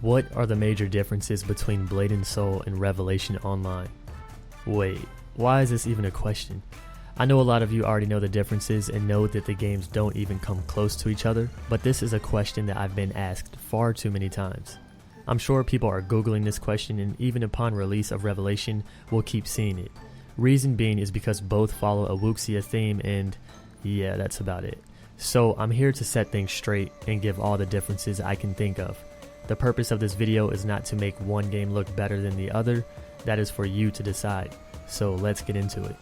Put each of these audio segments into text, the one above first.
What are the major differences between Blade and Soul and Revelation Online? Wait, why is this even a question? I know a lot of you already know the differences and know that the games don't even come close to each other, but this is a question that I've been asked far too many times. I'm sure people are Googling this question, and even upon release of Revelation, we'll keep seeing it. Reason being is because both follow a Wuxia theme, and yeah, that's about it. So I'm here to set things straight and give all the differences I can think of. The purpose of this video is not to make one game look better than the other, that is for you to decide. So let's get into it.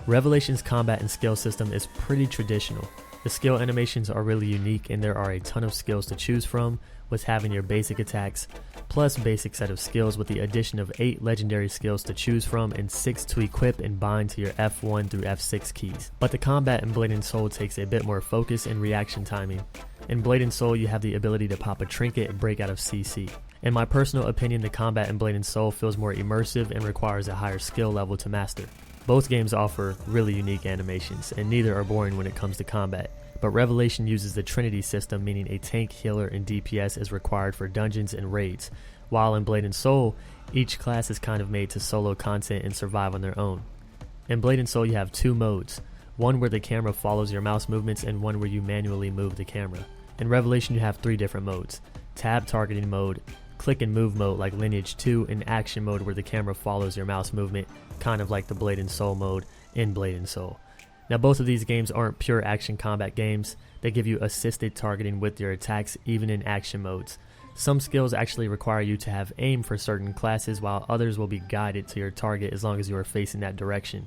Revelation's combat and skill system is pretty traditional. The skill animations are really unique and there are a ton of skills to choose from, with having your basic attacks, plus basic set of skills with the addition of 8 legendary skills to choose from and 6 to equip and bind to your F1 through F6 keys. But the combat in Blade and Soul takes a bit more focus and reaction timing. In Blade and Soul you have the ability to pop a trinket and break out of CC. In my personal opinion, the combat in Blade and Soul feels more immersive and requires a higher skill level to master. Both games offer really unique animations, and neither are boring when it comes to combat. But Revelation uses the Trinity system, meaning a tank, healer, and DPS is required for dungeons and raids, while in Blade and Soul, each class is kind of made to solo content and survive on their own. In Blade and Soul you have 2 modes, one where the camera follows your mouse movements and one where you manually move the camera. In Revelation you have 3 different modes: tab targeting mode, click and move mode like Lineage 2, and action mode where the camera follows your mouse movement, kind of like the Blade and Soul mode in Blade and Soul. Now both of these games aren't pure action combat games, they give you assisted targeting with your attacks even in action modes. Some skills actually require you to have aim for certain classes, while others will be guided to your target as long as you are facing that direction.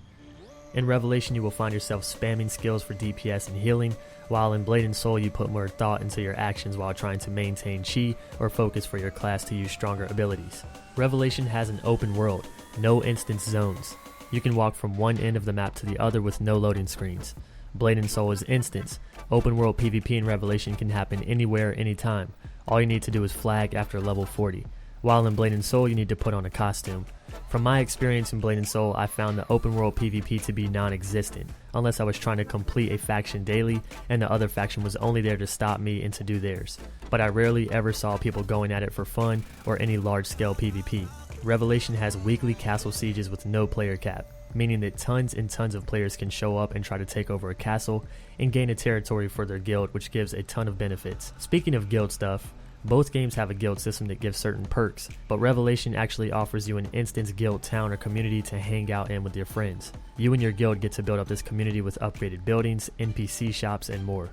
In Revelation you will find yourself spamming skills for DPS and healing, while in Blade and Soul you put more thought into your actions while trying to maintain chi or focus for your class to use stronger abilities. Revelation has an open world, no instance zones. You can walk from one end of the map to the other with no loading screens. Blade and Soul is instance. Open world PvP in Revelation can happen anywhere, anytime. All you need to do is flag after level 40. While in Blade and Soul you need to put on a costume. From my experience in Blade and Soul, I found the open world PvP to be non-existent, unless I was trying to complete a faction daily and the other faction was only there to stop me and to do theirs. But I rarely ever saw people going at it for fun or any large scale PvP. Revelation has weekly castle sieges with no player cap, meaning that tons and tons of players can show up and try to take over a castle and gain a territory for their guild, which gives a ton of benefits. Speaking of guild stuff, both games have a guild system that gives certain perks, but Revelation actually offers you an instance guild town or community to hang out in with your friends. You and your guild get to build up this community with upgraded buildings, NPC shops, and more.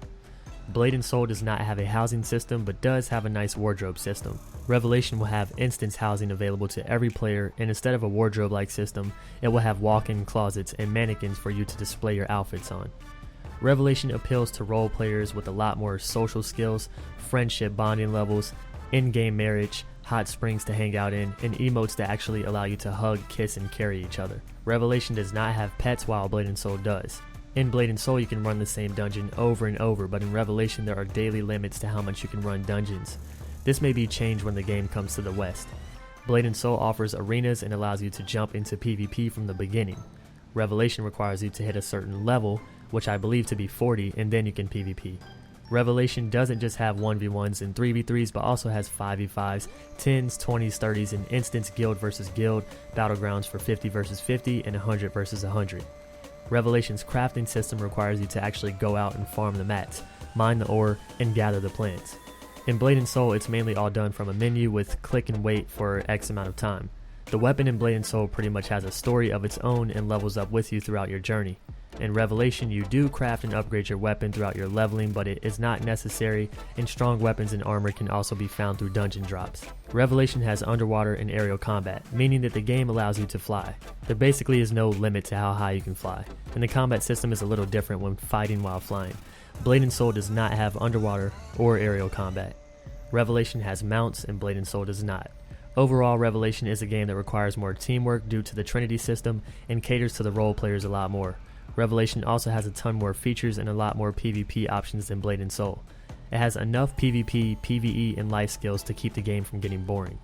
Blade and Soul does not have a housing system, but does have a nice wardrobe system. Revelation will have instance housing available to every player, and instead of a wardrobe-like system, it will have walk-in closets and mannequins for you to display your outfits on. Revelation appeals to role players with a lot more social skills, friendship bonding levels, in-game marriage, hot springs to hang out in, and emotes that actually allow you to hug, kiss, and carry each other. Revelation does not have pets, while Blade and Soul does. In Blade and Soul you can run the same dungeon over and over, but in Revelation there are daily limits to how much you can run dungeons. This may be changed when the game comes to the West. Blade and Soul offers arenas and allows you to jump into PvP from the beginning. Revelation requires you to hit a certain level, which I believe to be 40, and then you can PvP. Revelation doesn't just have 1v1s and 3v3s, but also has 5v5s, 10s, 20s, 30s, and instance guild versus guild, battlegrounds for 50 versus 50, and 100 versus 100. Revelation's crafting system requires you to actually go out and farm the mats, mine the ore, and gather the plants. In Blade and Soul it's mainly all done from a menu with click and wait for X amount of time. The weapon in Blade and Soul pretty much has a story of its own and levels up with you throughout your journey. In Revelation you do craft and upgrade your weapon throughout your leveling, but it is not necessary, and strong weapons and armor can also be found through dungeon drops. Revelation has underwater and aerial combat, meaning that the game allows you to fly. There basically is no limit to how high you can fly, and the combat system is a little different when fighting while flying. Blade and Soul does not have underwater or aerial combat. Revelation has mounts and Blade and Soul does not. Overall, Revelation is a game that requires more teamwork due to the Trinity system and caters to the role players a lot more. Revelation also has a ton more features and a lot more PvP options than Blade and Soul. It has enough PvP, PvE, and life skills to keep the game from getting boring.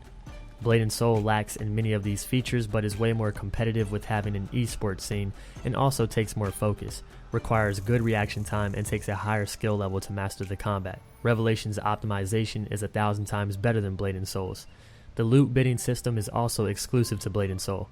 Blade and Soul lacks in many of these features but is way more competitive with having an esports scene, and also takes more focus, requires good reaction time, and takes a higher skill level to master the combat. Revelation's optimization is 1,000 times better than Blade and Soul's. The loot bidding system is also exclusive to Blade and Soul.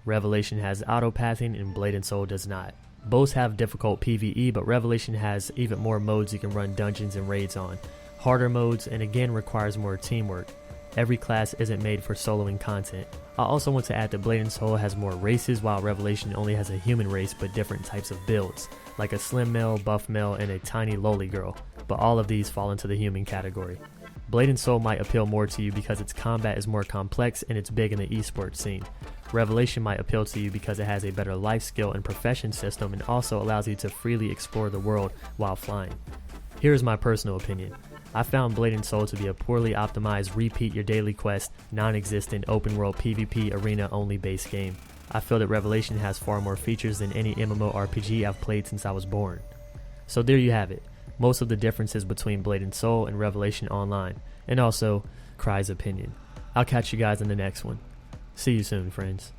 Revelation has auto-pathing and Blade and Soul does not. Both have difficult PvE, but Revelation has even more modes you can run dungeons and raids on, harder modes, and again requires more teamwork. Every class isn't made for soloing content. I also want to add that Blade and Soul has more races while Revelation only has a human race but different types of builds, like a slim male, buff male, and a tiny lowly girl, but all of these fall into the human category. Blade and Soul might appeal more to you because its combat is more complex and it's big in the esports scene. Revelation might appeal to you because it has a better life skill and profession system and also allows you to freely explore the world while flying. Here is my personal opinion. I found Blade and Soul to be a poorly optimized repeat your daily quest, non-existent open world PvP arena only based game. I feel that Revelation has far more features than any MMORPG I've played since I was born. So there you have it, most of the differences between Blade and Soul and Revelation Online, and also Cry's opinion. I'll catch you guys in the next one. See you soon, friends.